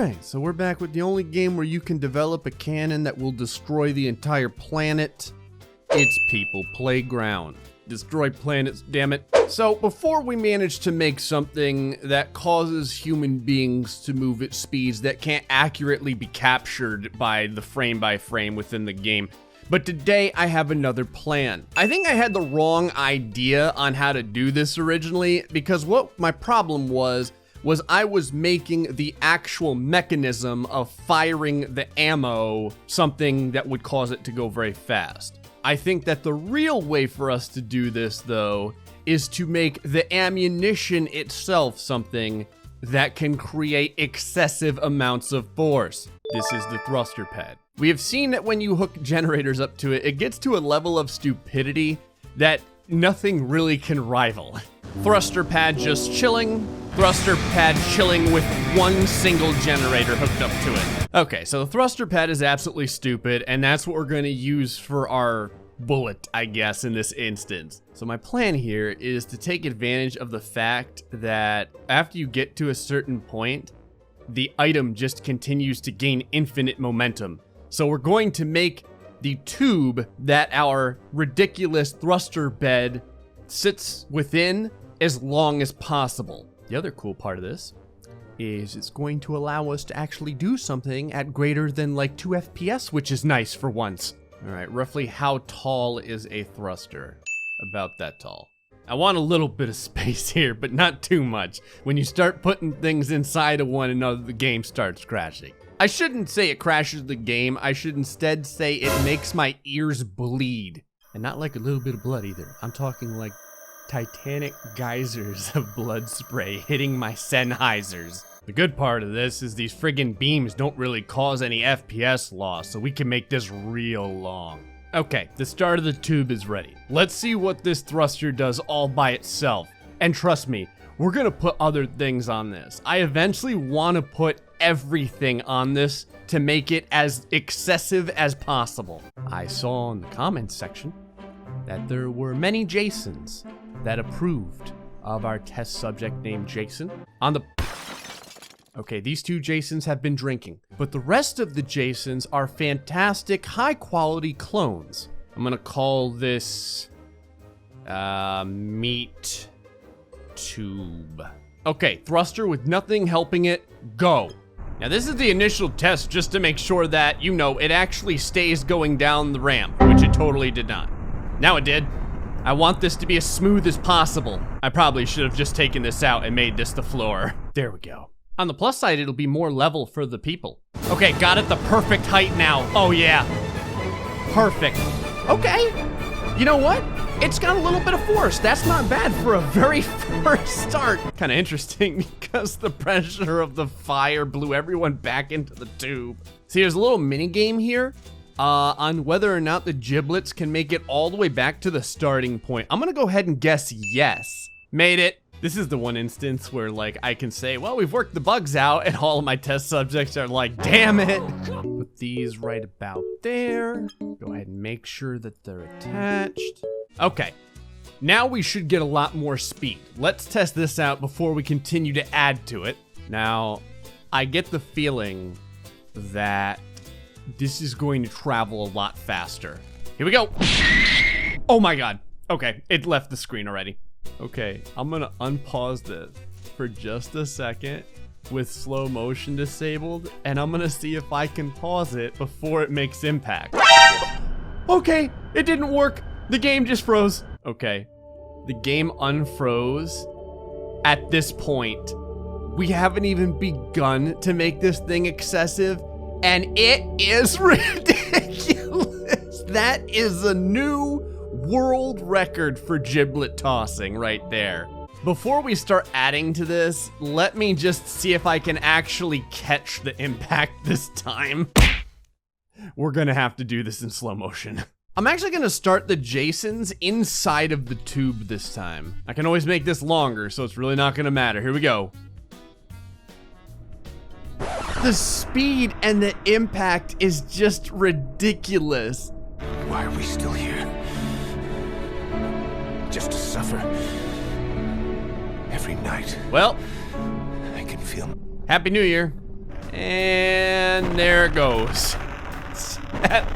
Alright, so we're back with the only game where you can develop a cannon that will destroy the entire planet. It's People Playground. Destroy planets, damn it. So before we manage to make something that causes human beings to move at speeds that can't accurately be captured by the frame by frame within the game, but today I have another plan. I think I had the wrong idea on how to do this originally, because what my problem was I was making the actual mechanism of firing the ammo something that would cause it to go very fast. I think that the real way for us to do this, though, is to make the ammunition itself something that can create excessive amounts of force. This is the thruster pad. We have seen that when you hook generators up to it, it gets to a level of stupidity that nothing really can rival. Thruster pad just chilling, thruster pad chilling with one single generator hooked up to it. Okay, so the thruster pad is absolutely stupid, and that's what we're gonna use for our bullet, I guess, in this instance. So my plan here is to take advantage of the fact that after you get to a certain point, the item just continues to gain infinite momentum. So we're going to make the tube that our ridiculous thruster bed sits within as long as possible. The other cool part of this is it's going to allow us to actually do something at greater than like 2 FPS, which is nice for once. All right, roughly how tall is a thruster? About that tall. I want a little bit of space here, but not too much. When you start putting things inside of one another, the game starts crashing. I shouldn't say it crashes the game. I should instead say it makes my ears bleed. And not like a little bit of blood either. I'm talking like titanic geysers of blood spray hitting my Sennheisers. The good part of this is these friggin' beams don't really cause any FPS loss, so we can make this real long. Okay, the start of the tube is ready. Let's see what this thruster does all by itself. And trust me, we're gonna put other things on this. I eventually wanna put everything on this to make it as excessive as possible. I saw in the comments section that there were many Jasons that approved of our test subject named Jason. Okay, these two Jasons have been drinking, but the rest of the Jasons are fantastic, high-quality clones. I'm gonna call this meat tube. Okay, thruster with nothing helping it, go. Now this is the initial test just to make sure that, you know, it actually stays going down the ramp, which it totally did not. Now it did. I want this to be as smooth as possible. I probably should have just taken this out and made this the floor. There we go. On the plus side, it'll be more level for the people. Okay, got it the perfect height now. Oh yeah, perfect. Okay, you know what? It's got a little bit of force. That's not bad for a very first start. Kind of interesting because the pressure of the fire blew everyone back into the tube. See, there's a little mini game here on whether or not the giblets can make it all the way back to the starting point. I'm gonna go ahead and guess yes. Made it. This is the one instance where like I can say, well, we've worked the bugs out, and all of my test subjects are like, damn it. Put these right about there. Go ahead and make sure that they're attached. Okay, now we should get a lot more speed. Let's test this out before we continue to add to it. Now, I get the feeling that this is going to travel a lot faster. Here we go. Oh my God. Okay, it left the screen already. Okay, I'm gonna unpause this for just a second with slow motion disabled, and I'm gonna see if I can pause it before it makes impact. Okay, it didn't work. The game just froze. Okay, the game unfroze. At this point, we haven't even begun to make this thing excessive, and it is ridiculous. That is a new world record for giblet tossing right there. Before we start adding to this, let me just see if I can actually catch the impact this time. We're gonna have to do this in slow motion. I'm actually gonna start the Jasons inside of the tube this time. I can always make this longer, so it's really not gonna matter. Here we go. The speed and the impact is just ridiculous. Why are we still here? Just to suffer every night. Well, I can feel. Happy New Year. And there it goes. At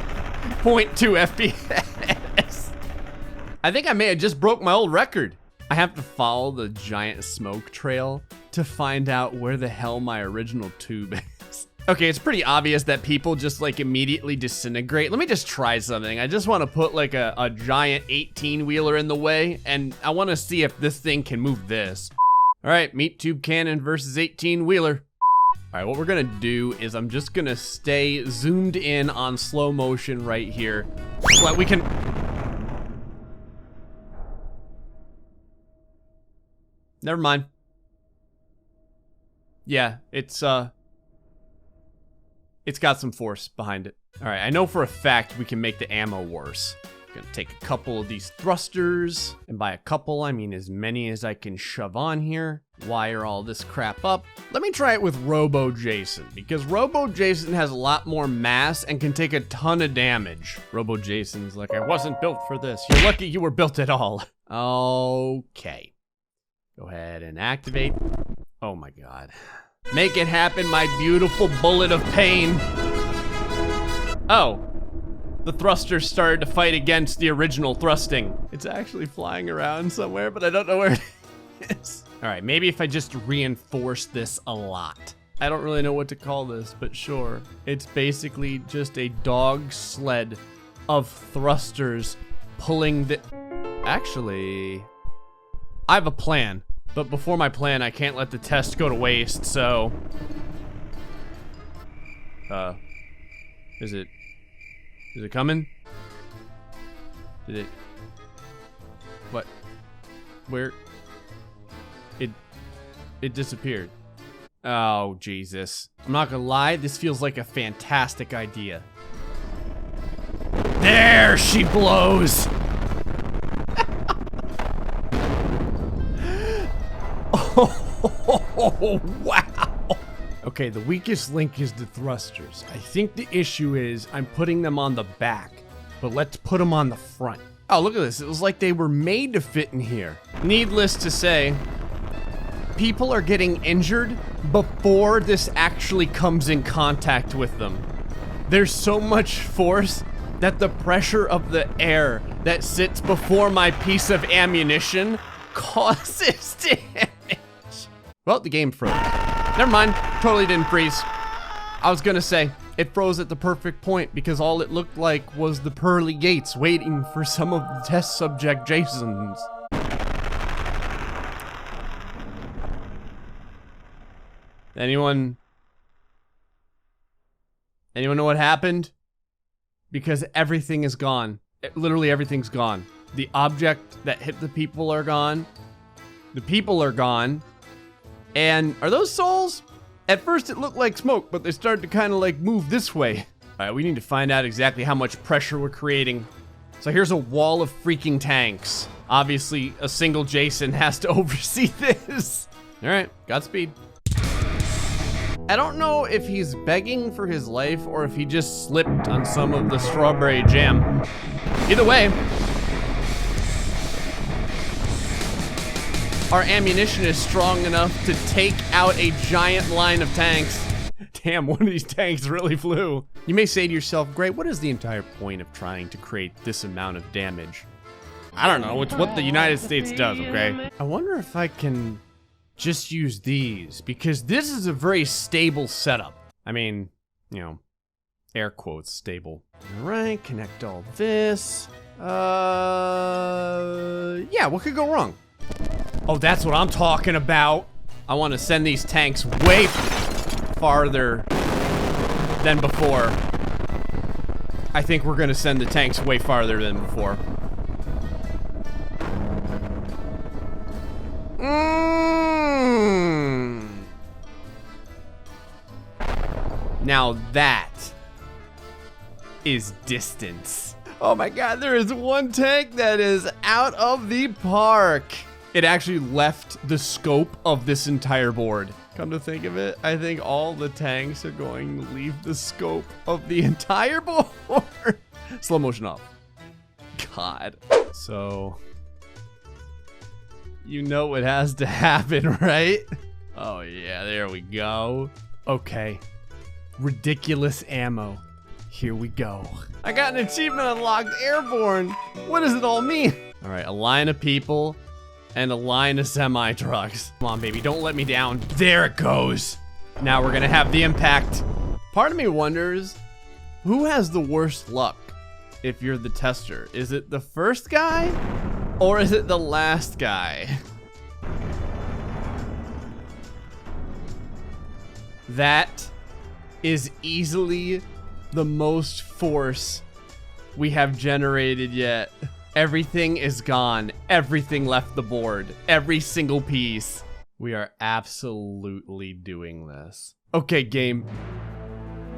0.2 FPS. I think I may have just broke my old record. I have to follow the giant smoke trail to find out where the hell my original tube is. Okay, it's pretty obvious that people just like immediately disintegrate. Let me just try something. I just want to put like a giant 18-wheeler in the way, and I want to see if this thing can move this. All right, meat tube cannon versus 18-wheeler. All right, what we're gonna do is I'm just gonna stay zoomed in on slow motion right here so that we can... Never mind. Yeah, it's got some force behind it. All right, I know for a fact we can make the ammo worse. Gonna take a couple of these thrusters, and by a couple, I mean as many as I can shove on here. Wire all this crap up. Let me try it with Robo Jason, because Robo Jason has a lot more mass and can take a ton of damage. Robo Jason's like, I wasn't built for this. You're lucky you were built at all. Okay. Go ahead and activate. Oh my God. Make it happen, my beautiful bullet of pain. Oh. The thrusters started to fight against the original thrusting. It's actually flying around somewhere, but I don't know where it is. All right, maybe if I just reinforce this a lot. I don't really know what to call this, but sure. It's basically just a dog sled of thrusters pulling the... Actually, I have a plan, but before my plan, I can't let the test go to waste, so... Is it coming? Did it... What? Where? It disappeared. Oh, Jesus. I'm not gonna lie, this feels like a fantastic idea. There she blows! Oh, wow! Okay, the weakest link is the thrusters. I think the issue is I'm putting them on the back, but let's put them on the front. Oh, look at this. It was like they were made to fit in here. Needless to say, people are getting injured before this actually comes in contact with them. There's so much force that the pressure of the air that sits before my piece of ammunition causes damage. Well, the game froze. Never mind, totally didn't freeze. I was gonna say, it froze at the perfect point because all it looked like was the pearly gates waiting for some of the test subject Jasons. Anyone know what happened? Because everything is gone. Literally everything's gone. The object that hit the people are gone. The people are gone. And are those souls? At first it looked like smoke, but they started to kind of like move this way. All right, we need to find out exactly how much pressure we're creating. So here's a wall of freaking tanks. Obviously, a single Jason has to oversee this. All right, Godspeed. I don't know if he's begging for his life or if he just slipped on some of the strawberry jam. Either way, our ammunition is strong enough to take out a giant line of tanks. Damn, one of these tanks really flew. You may say to yourself, Gray, what is the entire point of trying to create this amount of damage? I don't know, it's what the United States does, okay? I wonder if I can just use these, because this is a very stable setup. I mean, you know, air quotes, stable. All right, connect all this. Yeah, what could go wrong? Oh, that's what I'm talking about. I want to send these tanks way farther than before. I think we're gonna send the tanks way farther than before. Now that is distance. Oh my God, there is one tank that is out of the park. It actually left the scope of this entire board. Come to think of it, I think all the tanks are going to leave the scope of the entire board. Slow motion off. God. So, you know what has to happen, right? Oh yeah, there we go. Okay, ridiculous ammo. Here we go. I got an achievement unlocked, airborne. What does it all mean? All right, a line of people and a line of semi-trucks. Come on, baby, don't let me down. There it goes. Now we're gonna have the impact. Part of me wonders, who has the worst luck if you're the tester? Is it the first guy or is it the last guy? That is easily the most force we have generated yet. Everything is gone. Everything left the board. Every single piece. We are absolutely doing this. Okay, game.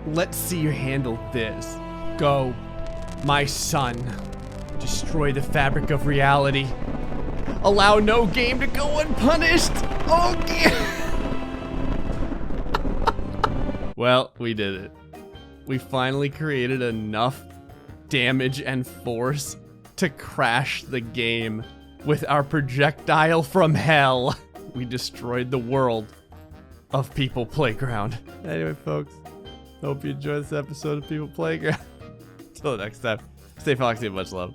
Let's see you handle this. Go, my son. Destroy the fabric of reality. Allow no game to go unpunished. Okay. Well, we did it. We finally created enough damage and force to crash the game with our projectile from hell. We destroyed the world of People Playground. Anyway, folks, hope you enjoyed this episode of People Playground. Until next time, stay foxy and much love.